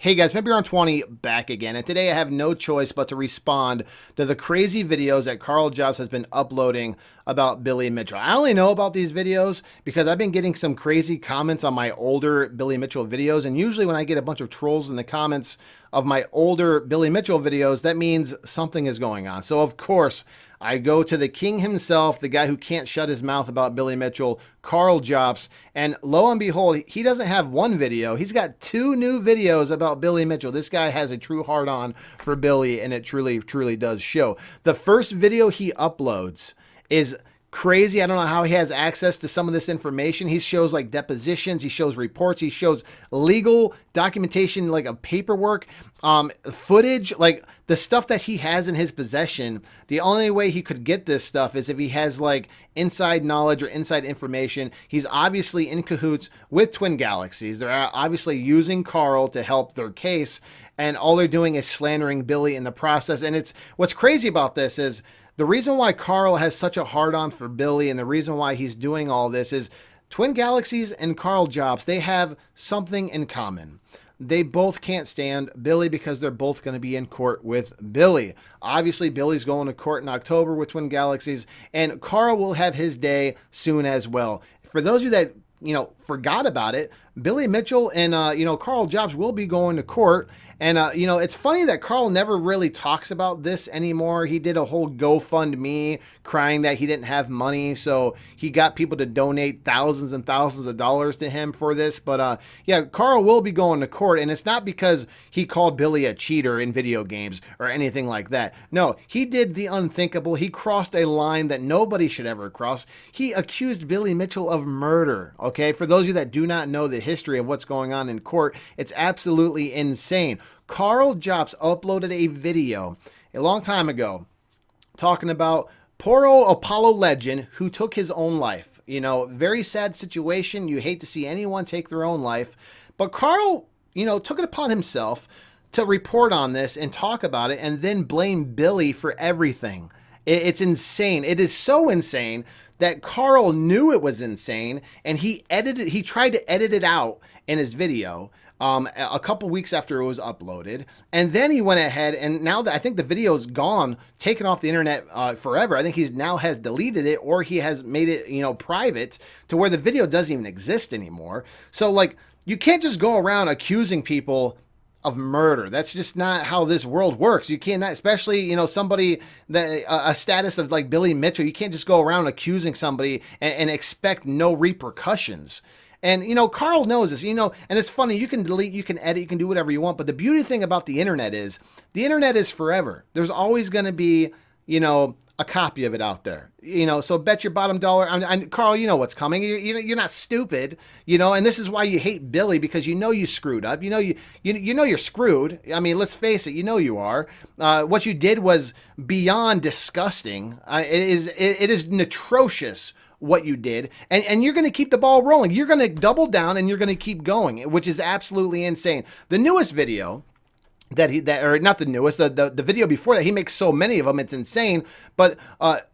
Hey guys, Vampire20 back again, and today I have no choice but to respond to the crazy videos that Karl Jobst has been uploading about Billy Mitchell. I only know about these videos because I've been getting some crazy comments on my older Billy Mitchell videos, and usually when I get a bunch of trolls in the comments of my older Billy Mitchell videos, that means something is going on. So of course, I go to the king himself, the guy who can't shut his mouth about Billy Mitchell, Karl Jobst, and lo and behold, he doesn't have one video. He's got two new videos about Billy Mitchell. This guy has a true heart-on for Billy, and it truly, truly does show. The first video he uploads is crazy. I don't know how he has access to some of this information. He shows like depositions, he shows reports, he shows legal documentation, like a paperwork, footage, like the stuff that he has in his possession. The only way he could get this stuff is if he has like inside knowledge or inside information. He's obviously in cahoots with Twin Galaxies. They're obviously using Karl to help their case, and all they're doing is slandering Billy in the process. And it's what's crazy about this is the reason why Karl has such a hard-on for Billy, and the reason why he's doing all this, is Twin Galaxies and Karl Jobst, they have something in common. They both can't stand Billy because they're both going to be in court with Billy. Obviously, Billy's going to court in October with Twin Galaxies, and Karl will have his day soon as well. For those of you that forgot about it, Billy Mitchell and, Karl Jobst will be going to court. And, it's funny that Karl never really talks about this anymore. He did a whole GoFundMe crying that he didn't have money. So he got people to donate thousands and thousands of dollars to him for this. But, yeah, Karl will be going to court. And it's not because he called Billy a cheater in video games or anything like that. No, he did the unthinkable. He crossed a line that nobody should ever cross. He accused Billy Mitchell of murder. Okay, for those of you that do not know the history of what's going on in court, it's absolutely insane. Karl Jobst uploaded a video a long time ago talking about poor old Apollo legend who took his own life. Very sad situation. You hate to see anyone take their own life. But Karl, took it upon himself to report on this and talk about it and then blame Billy for everything. It's insane. It is so insane that Karl knew it was insane, and he tried to edit it out in his video a couple weeks after it was uploaded. And then he went ahead, and now that I think the video is gone, taken off the internet forever. I think he now has deleted it, or he has made it, private to where the video doesn't even exist anymore. So like, you can't just go around accusing people of murder. That's just not how this world works. You cannot, especially, somebody that a status of like Billy Mitchell, you can't just go around accusing somebody and expect no repercussions. And, Karl knows this, and it's funny, you can delete, you can edit, you can do whatever you want. But the beauty thing about the internet is forever. There's always going to be, a copy of it out there, so bet your bottom dollar. Karl, you know what's coming. You're not stupid, and this is why you hate Billy, because you screwed up. You're screwed. I mean, let's face it, you are. What you did was beyond disgusting. It is atrocious what you did, and you're going to keep the ball rolling. You're going to double down, and you're going to keep going, which is absolutely insane. The newest video or not the newest, the video before that, he makes so many of them, it's insane. But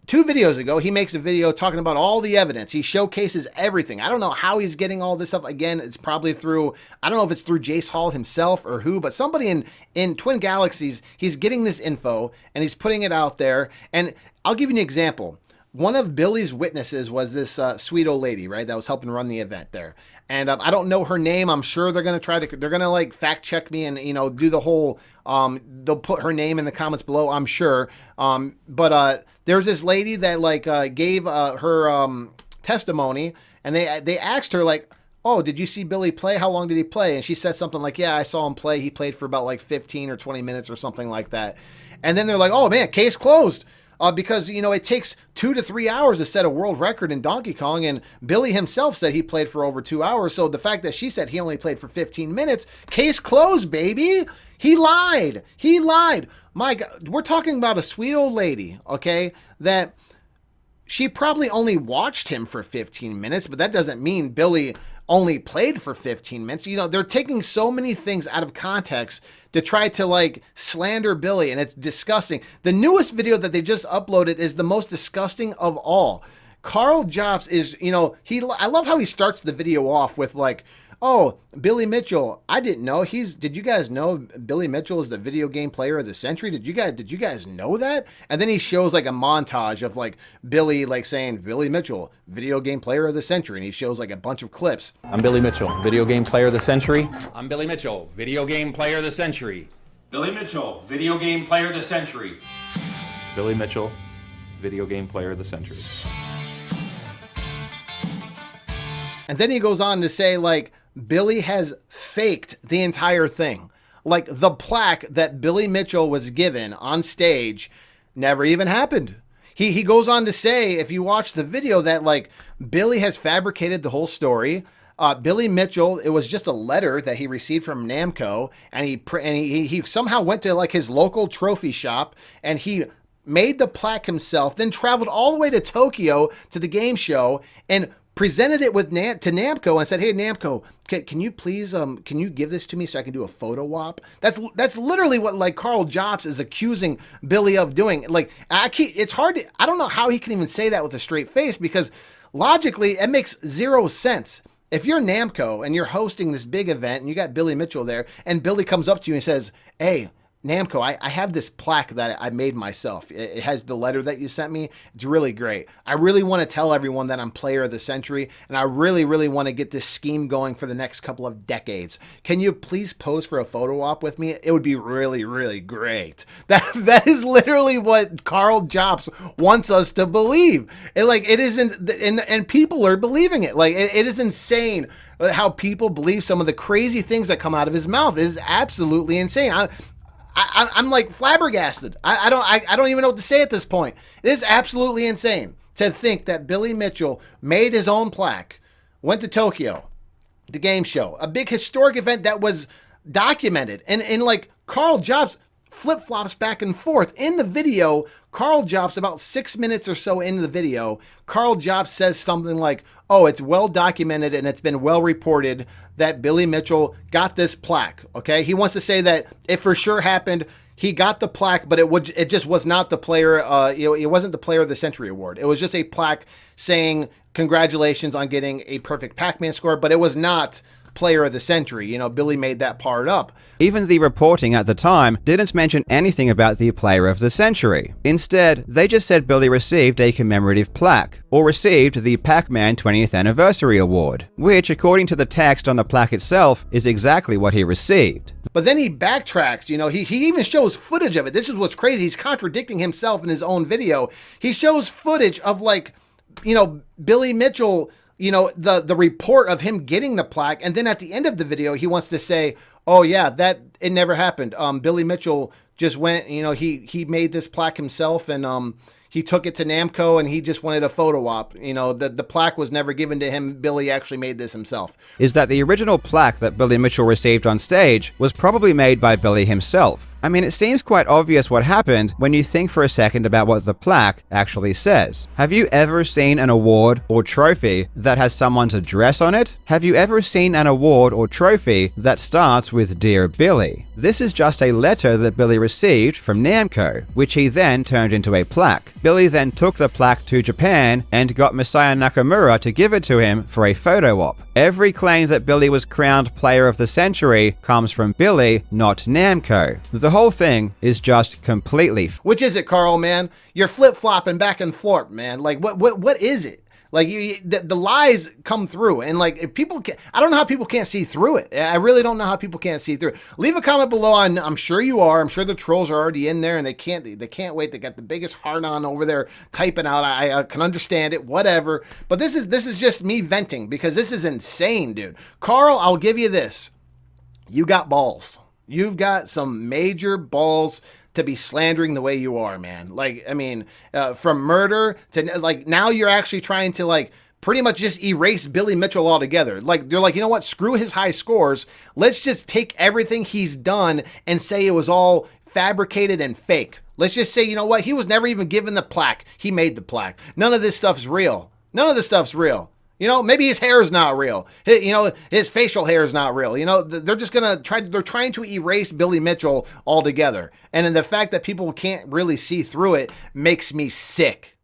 2 videos ago, he makes a video talking about all the evidence. He showcases everything. I don't know how he's getting all this stuff. Again, it's probably through, I don't know if it's through Jace Hall himself or who, but somebody in Twin Galaxies, he's getting this info and he's putting it out there. And I'll give you an example. One of Billy's witnesses was this sweet old lady, right, that was helping run the event there. And I don't know her name. I'm sure they're going to like fact check me and, do the whole, they'll put her name in the comments below, I'm sure. But there's this lady that like gave her testimony, and they asked her like, oh, did you see Billy play? How long did he play? And she said something like, yeah, I saw him play. He played for about like 15 or 20 minutes or something like that. And then they're like, oh man, case closed. Because, it takes 2 to 3 hours to set a world record in Donkey Kong, and Billy himself said he played for over 2 hours. So the fact that she said he only played for 15 minutes, case closed, baby. He lied. My God, we're talking about a sweet old lady, okay, that she probably only watched him for 15 minutes, but that doesn't mean Billy only played for 15 minutes. They're taking so many things out of context to try to like slander Billy, and it's disgusting. The newest video that they just uploaded is the most disgusting of all. Karl Jobst is, I love how he starts the video off with like, oh, Billy Mitchell, I didn't know did you guys know Billy Mitchell is the video game player of the century? Did you guys know that? And then he shows like a montage of like Billy like saying Billy Mitchell, video game player of the century. And he shows like a bunch of clips. I'm Billy Mitchell, video game player of the century. I'm Billy Mitchell, video game player of the century. Billy Mitchell, video game player of the century. Billy Mitchell, video game player of the century. And then he goes on to say, like, Billy has faked the entire thing. Like, the plaque that Billy Mitchell was given on stage never even happened. He goes on to say, if you watch the video, that, like, Billy has fabricated the whole story. Billy Mitchell, it was just a letter that he received from Namco, and he somehow went to, like, his local trophy shop, and he made the plaque himself, then traveled all the way to Tokyo to the game show, and presented it with to Namco and said, "Hey Namco, can you please can you give this to me so I can do a photo op?" That's literally what like Karl Jobst is accusing Billy of doing. Like it's hard I don't know how he can even say that with a straight face, because logically it makes zero sense. If you're Namco and you're hosting this big event and you got Billy Mitchell there, and Billy comes up to you and says, "Hey, Namco, I have this plaque that I made myself. It has the letter that you sent me. It's really great. I really want to tell everyone that I'm player of the century, and I really, really want to get this scheme going for the next couple of decades. Can you please pose for a photo op with me? It would be really, really great." That is literally what Karl Jobst wants us to believe. It isn't, and people are believing it. Like it is insane how people believe some of the crazy things that come out of his mouth. It is absolutely insane. I'm like flabbergasted. I don't even know what to say at this point. It is absolutely insane to think that Billy Mitchell made his own plaque, went to Tokyo, the game show, a big historic event that was documented, and like Karl Jobst flip-flops back and forth. In the video, Karl Jobst, about 6 minutes or so into the video, Karl Jobst says something like, "Oh, it's well documented and it's been well reported that Billy Mitchell got this plaque." Okay, he wants to say that it for sure happened. He got the plaque, but it just was not the player. It wasn't the Player of the Century award. It was just a plaque saying congratulations on getting a perfect Pac-Man score, but it was not Player of the Century. You know, Billy made that part up. Even the reporting at the time didn't mention anything about the Player of the Century. Instead, they just said Billy received a commemorative plaque, or received the Pac-Man 20th Anniversary Award, which, according to the text on the plaque itself, is exactly what he received. But then he backtracks, you know, he even shows footage of it. This is what's crazy. He's contradicting himself in his own video. He shows footage of, like, you know, Billy Mitchell, you know, the report of him getting the plaque, and then at the end of the video he wants to say, "Oh yeah, that it never happened. Billy Mitchell just went, you know, he made this plaque himself, and he took it to Namco and he just wanted a photo op. You know, the plaque was never given to him. Billy actually made this himself." Is that the original plaque that Billy Mitchell received on stage was probably made by Billy himself. I mean, it seems quite obvious what happened when you think for a second about what the plaque actually says. Have you ever seen an award or trophy that has someone's address on it? Have you ever seen an award or trophy that starts with "Dear Billy"? This is just a letter that Billy received from Namco, which he then turned into a plaque. Billy then took the plaque to Japan and got Masaya Nakamura to give it to him for a photo op. Every claim that Billy was crowned Player of the Century comes from Billy, not Namco. The whole thing is just completely... Which is it, Karl, man? You're flip-flopping back and forth, man. Like, what is it? Like, the lies come through, and like, if people can, I don't know how people can't see through it. I really don't know how people can't see through it. Leave a comment below. I'm sure you are. I'm sure the trolls are already in there, and they can't wait. They got the biggest heart on over there typing out. I can understand it, whatever. But this is just me venting, because this is insane, dude. Karl, I'll give you this. You got balls. You've got some major balls to be slandering the way you are, man. Like, I mean, from murder to, like, now you're actually trying to, like, pretty much just erase Billy Mitchell altogether. Like, they're like, you know what? Screw his high scores. Let's just take everything he's done and say it was all fabricated and fake. Let's just say, you know what? He was never even given the plaque. He made the plaque. None of this stuff's real. None of this stuff's real. You know, maybe his hair is not real. You know, his facial hair is not real. You know, they're just going to they're trying to erase Billy Mitchell altogether. And the fact that people can't really see through it makes me sick.